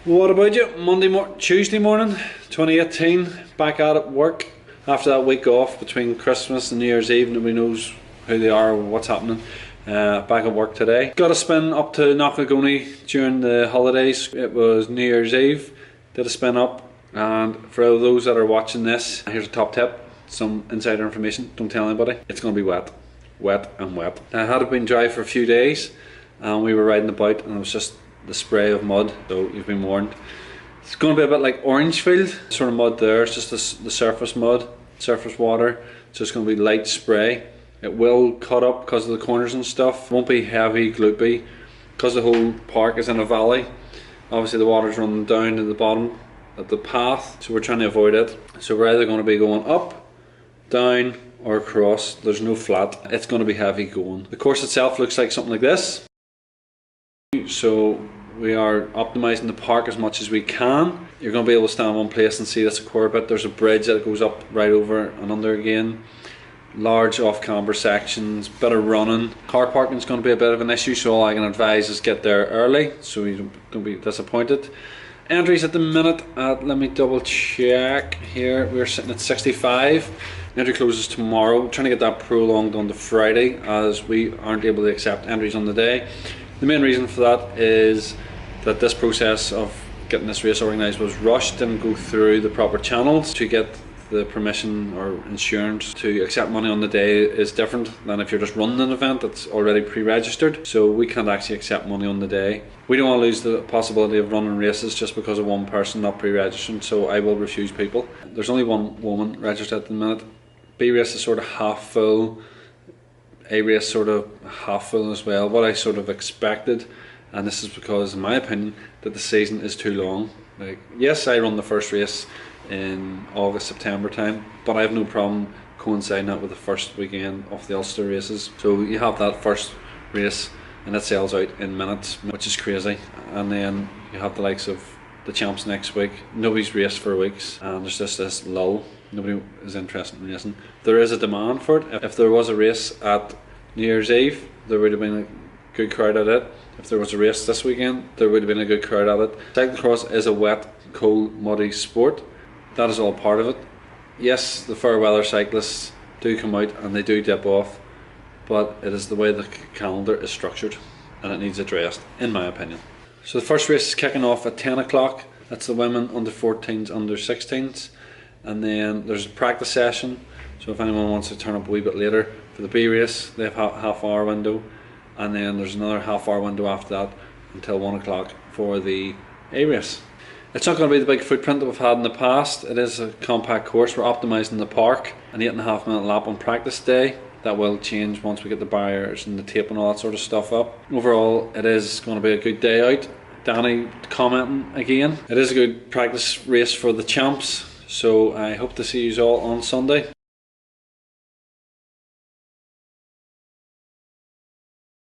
What about you? Tuesday morning, 2018, back at work after that week off between Christmas and New Year's Eve. Nobody knows who they are or what's happening. Back at work today. Got a spin up to Knocknagoney during the holidays. It was New Year's Eve. Did a spin up, and for those that are watching this, here's a top tip, some insider information. Don't tell anybody. It's going to be wet and wet. I had it been dry for a few days, and we were riding about, and it was just the spray of mud, so you've been warned. It's going to be a bit like Orangefield sort of mud there. It's just the surface mud, surface water. It's just going to be light spray. It will cut up because of the corners and stuff. It won't be heavy, gloopy, because the whole park is in a valley. Obviously the water's running down to the bottom of the path, so we're trying to avoid it. So we're either going to be going up, down, or across. There's no flat. It's going to be heavy going. The course itself looks like something like this. So we are optimising the park as much as we can. You're going to be able to stand in one place and see this a quarter bit. There's a bridge that goes up right over and under again. Large off-camber sections, bit of running. Car parking is going to be a bit of an issue, so all I can advise is get there early so you don't be disappointed. Entries at the minute at, let me double check here, we're sitting at 65. Entry closes tomorrow. We're trying to get that prolonged on to Friday as we aren't able to accept entries on the day. The main reason for that is that this process of getting this race organised was rushed, didn't go through the proper channels. To get the permission or insurance to accept money on the day is different than if you're just running an event that's already pre-registered. So we can't actually accept money on the day. We don't want to lose the possibility of running races just because of one person not pre-registered, so I will refuse people. There's only one woman registered at the minute. B race is sort of half full. A race sort of half full as well, what I sort of expected, and this is because in my opinion that the season is too long. Like, yes, I run the first race in August, September time, but I have no problem coinciding that with the first weekend of the Ulster races. So you have that first race and it sells out in minutes, which is crazy, and then you have the likes of the champs next week. Nobody's raced for weeks and there's just this lull. Nobody is interested in racing. There is a demand for it. If there was a race at New Year's Eve, there would have been a good crowd at it. If there was a race this weekend, there would have been a good crowd at it. Cyclocross is a wet, cold, muddy sport. That is all part of it. Yes, the fair weather cyclists do come out and they do dip off, but it is the way the calendar is structured and it needs addressed, in my opinion. So the first race is kicking off at 10 o'clock. That's the women under 14s, under 16s. And then there's a practice session, so if anyone wants to turn up a wee bit later for the B race, they have a half-hour window, and then there's another half-hour window after that until 1 o'clock for the A race. It's not going to be the big footprint that we've had in the past. It is a compact course. We're optimising the park, an 8.5 minute lap on practice day. That will change once we get the barriers and the tape and all that sort of stuff up. Overall, it is going to be a good day out. Danny commenting again. It is a good practice race for the champs. So I hope to see you all on Sunday.